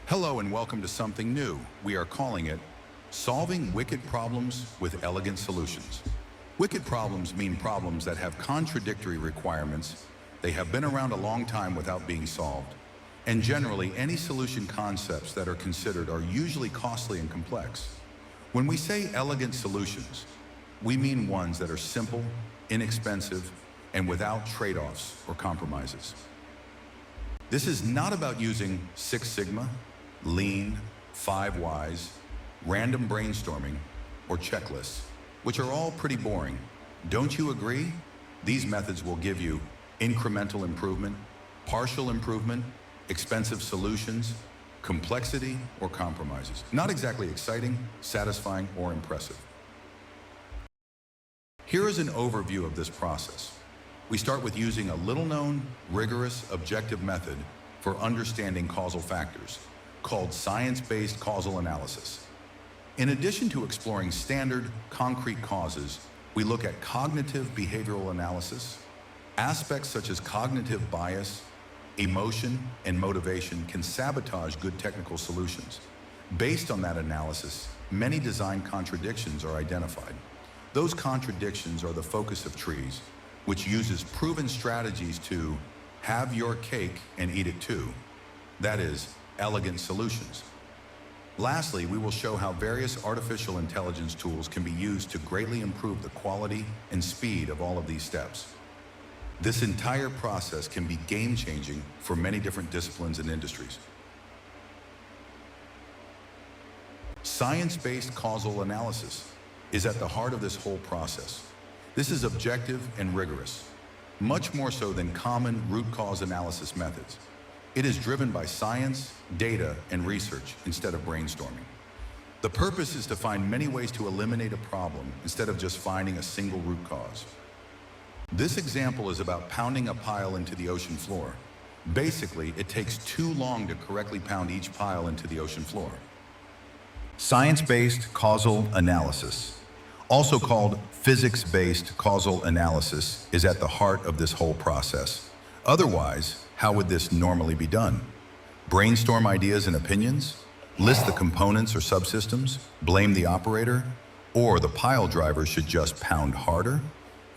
Hello and welcome to something new. We are calling it Solving Wicked Problems with Elegant Solutions. Wicked problems mean problems that have contradictory requirements. They have been around a long time without being solved. And generally, any solution concepts that are considered are usually costly and complex. When we say elegant solutions, we mean ones that are simple, inexpensive, and without trade-offs or compromises. This is not about using Six Sigma, Lean, 5 Whys, random brainstorming, or checklists, which are all pretty boring. Don't you agree? These methods will give you incremental improvement, partial improvement, expensive solutions, complexity, or compromises. Not exactly exciting, satisfying, or impressive. Here is an overview of this process. We start with using a little-known, rigorous, objective method for understanding causal factors, called science-based causal analysis. In addition to exploring standard, concrete causes, we look at cognitive behavioral analysis. Aspects such as cognitive bias, emotion, and motivation can sabotage good technical solutions. Based on that analysis, many design contradictions are identified. Those contradictions are the focus of TREES, which uses proven strategies to have your cake and eat it too. That is, elegant solutions. Lastly, we will show how various artificial intelligence tools can be used to greatly improve the quality and speed of all of these steps. This entire process can be game-changing for many different disciplines and industries. Science-based causal analysis is at the heart of this whole process. This is objective and rigorous, much more so than common root cause analysis methods. It is driven by science, data, and research instead of brainstorming. The purpose is to find many ways to eliminate a problem instead of just finding a single root cause. This example is about pounding a pile into the ocean floor. Basically, it takes too long to correctly pound each pile into the ocean floor. Science-based causal analysis, also called physics-based causal analysis, is at the heart of this whole process. Otherwise, how would this normally be done? Brainstorm ideas and opinions? List the components or subsystems? Blame the operator? Or the pile driver should just pound harder?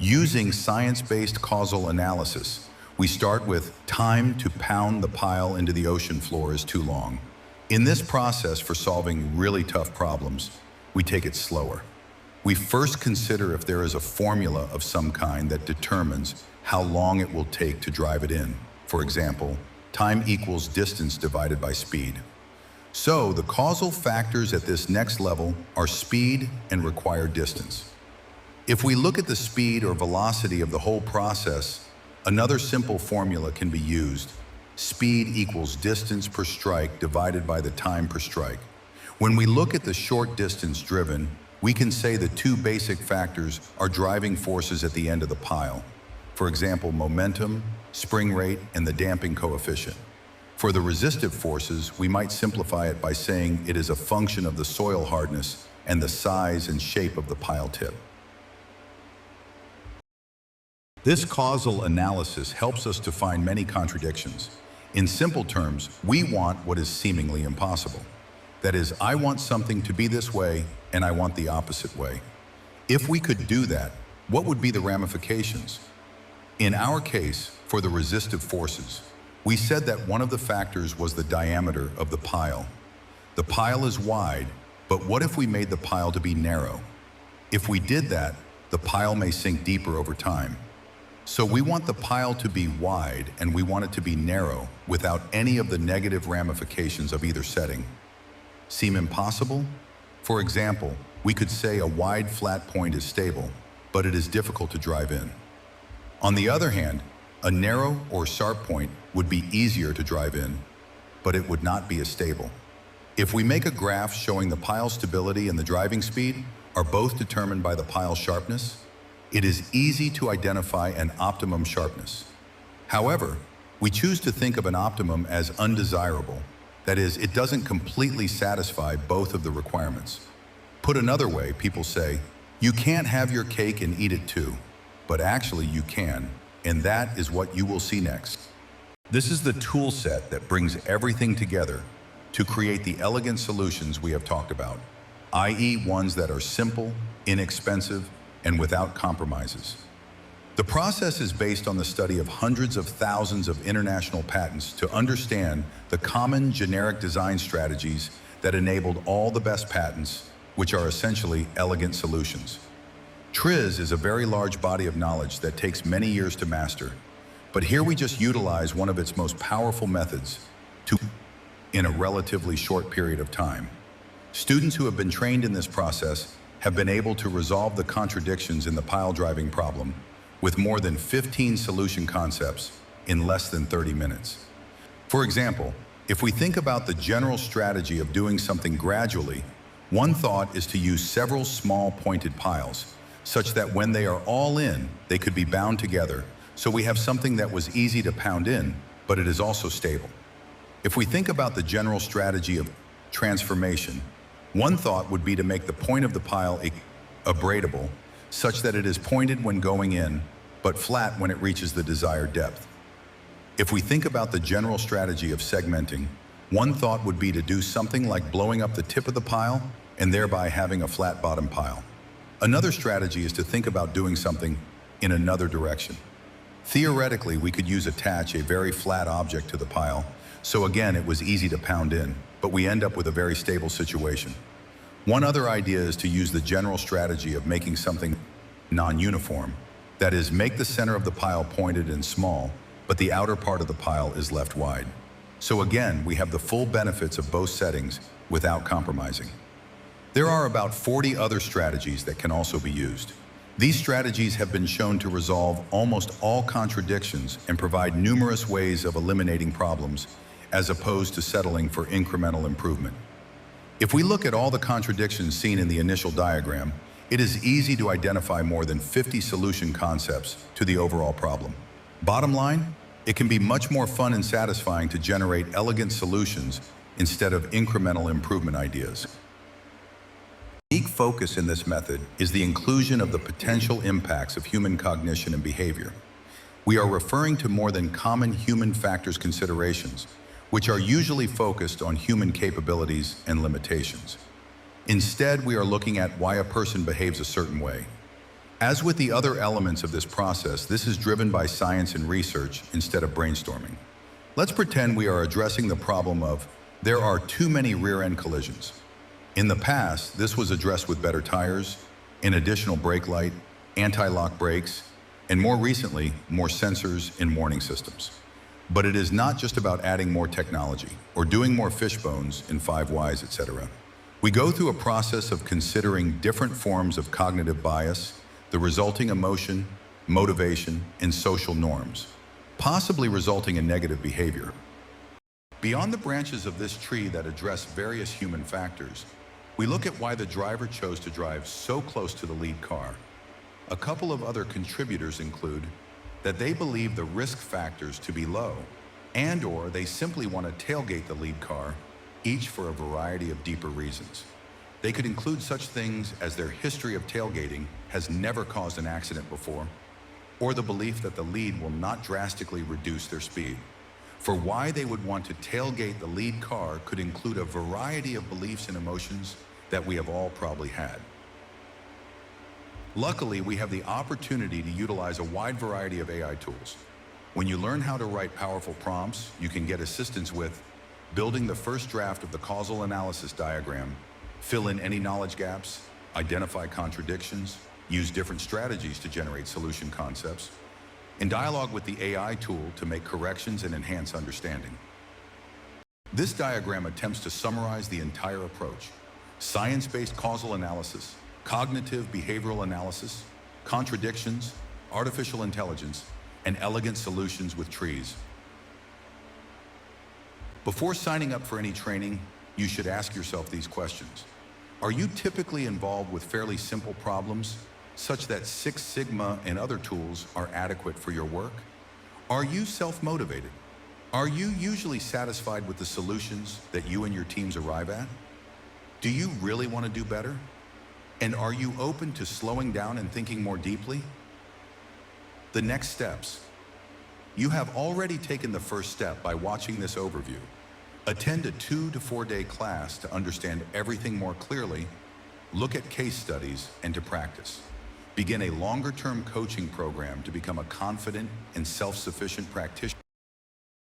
Using science-based causal analysis, we start with time to pound the pile into the ocean floor is too long. In this process for solving really tough problems, we take it slower. We first consider if there is a formula of some kind that determines how long it will take to drive it in. For example, time equals distance divided by speed. So the causal factors at this next level are speed and required distance. If we look at the speed or velocity of the whole process, another simple formula can be used. Speed equals distance per strike divided by the time per strike. When we look at the short distance driven, we can say the two basic factors are driving forces at the end of the pile. For example, momentum, spring rate, and the damping coefficient. For the resistive forces, we might simplify it by saying it is a function of the soil hardness and the size and shape of the pile tip. This causal analysis helps us to find many contradictions. In simple terms, we want what is seemingly impossible. That is, I want something to be this way, and I want the opposite way. If we could do that, what would be the ramifications? In our case, for the resistive forces, we said that one of the factors was the diameter of the pile. The pile is wide, but what if we made the pile to be narrow? If we did that, the pile may sink deeper over time. So we want the pile to be wide and we want it to be narrow without any of the negative ramifications of either setting. Seem impossible? For example, we could say a wide flat point is stable, but it is difficult to drive in. On the other hand, a narrow or sharp point would be easier to drive in, but it would not be as stable. If we make a graph showing the pile stability and the driving speed are both determined by the pile sharpness, it is easy to identify an optimum sharpness. However, we choose to think of an optimum as undesirable. That is, it doesn't completely satisfy both of the requirements. Put another way, people say, you can't have your cake and eat it too. But actually you can, and that is what you will see next. This is the tool set that brings everything together. to create the elegant solutions we have talked about, i.e. ones that are simple, inexpensive, and without compromises. The process is based on the study of hundreds of thousands of international patents to understand the common generic design strategies that enabled all the best patents, which are essentially elegant solutions. TRIZ is a very large body of knowledge that takes many years to master, but here we just utilize one of its most powerful methods in a relatively short period of time. Students who have been trained in this process have been able to resolve the contradictions in the pile driving problem with more than 15 solution concepts in less than 30 minutes. For example, if we think about the general strategy of doing something gradually, one thought is to use several small pointed piles, such that when they are all in, they could be bound together, so we have something that was easy to pound in, but it is also stable. If we think about the general strategy of transformation, one thought would be to make the point of the pile abradable, such that it is pointed when going in, but flat when it reaches the desired depth. If we think about the general strategy of segmenting, one thought would be to do something like blowing up the tip of the pile and thereby having a flat bottom pile. Another strategy is to think about doing something in another direction. Theoretically, we could attach a very flat object to the pile, so again, it was easy to pound in, but we end up with a very stable situation. One other idea is to use the general strategy of making something non-uniform. That is, make the center of the pile pointed and small, but the outer part of the pile is left wide. So again, we have the full benefits of both settings without compromising. There are about 40 other strategies that can also be used. These strategies have been shown to resolve almost all contradictions and provide numerous ways of eliminating problems, as opposed to settling for incremental improvement. If we look at all the contradictions seen in the initial diagram, it is easy to identify more than 50 solution concepts to the overall problem. Bottom line, it can be much more fun and satisfying to generate elegant solutions instead of incremental improvement ideas. The unique focus in this method is the inclusion of the potential impacts of human cognition and behavior. We are referring to more than common human factors considerations, which are usually focused on human capabilities and limitations. Instead, we are looking at why a person behaves a certain way. As with the other elements of this process, this is driven by science and research instead of brainstorming. Let's pretend we are addressing the problem of there are too many rear-end collisions. In the past, this was addressed with better tires, an additional brake light, anti-lock brakes, and more recently, more sensors in warning systems. But it is not just about adding more technology or doing more fishbones in 5 whys, etc. We go through a process of considering different forms of cognitive bias, the resulting emotion, motivation, and social norms, possibly resulting in negative behavior. Beyond the branches of this tree that address various human factors, we look at why the driver chose to drive so close to the lead car. A couple of other contributors include that they believe the risk factors to be low, and/or they simply want to tailgate the lead car, each for a variety of deeper reasons. They could include such things as their history of tailgating has never caused an accident before, or the belief that the lead will not drastically reduce their speed. For why they would want to tailgate the lead car could include a variety of beliefs and emotions that we have all probably had. Luckily, we have the opportunity to utilize a wide variety of AI tools. When you learn how to write powerful prompts, you can get assistance with building the first draft of the causal analysis diagram, fill in any knowledge gaps, identify contradictions, use different strategies to generate solution concepts, and dialogue with the AI tool to make corrections and enhance understanding. This diagram attempts to summarize the entire approach: science-based causal analysis, cognitive behavioral analysis, contradictions, artificial intelligence, and elegant solutions with trees. Before signing up for any training, you should ask yourself these questions. Are you typically involved with fairly simple problems, such that Six Sigma and other tools are adequate for your work? Are you self-motivated? Are you usually satisfied with the solutions that you and your teams arrive at? Do you really want to do better? And are you open to slowing down and thinking more deeply? The next steps. You have already taken the first step by watching this overview. Attend a 2 to 4 day class to understand everything more clearly, look at case studies, and to practice. Begin a longer-term coaching program to become a confident and self-sufficient practitioner.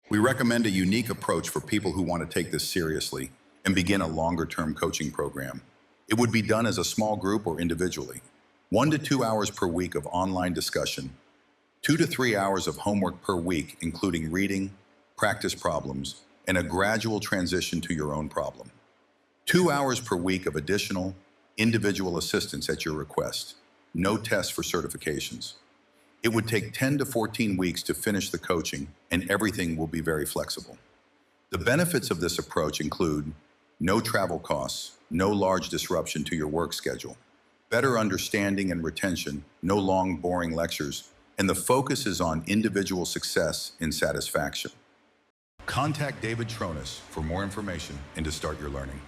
We recommend a unique approach for people who want to take this seriously and begin a longer-term coaching program. It would be done as a small group or individually. 1 to 2 hours per week of online discussion, 2 to 3 hours of homework per week, including reading, practice problems, and a gradual transition to your own problem. 2 hours per week of additional, individual assistance at your request. No tests for certifications. It would take 10 to 14 weeks to finish the coaching, and everything will be very flexible. The benefits of this approach include no travel costs, no large disruption to your work schedule, better understanding and retention, no long, boring lectures, and the focus is on individual success and satisfaction. Contact David Tronis for more information and to start your learning.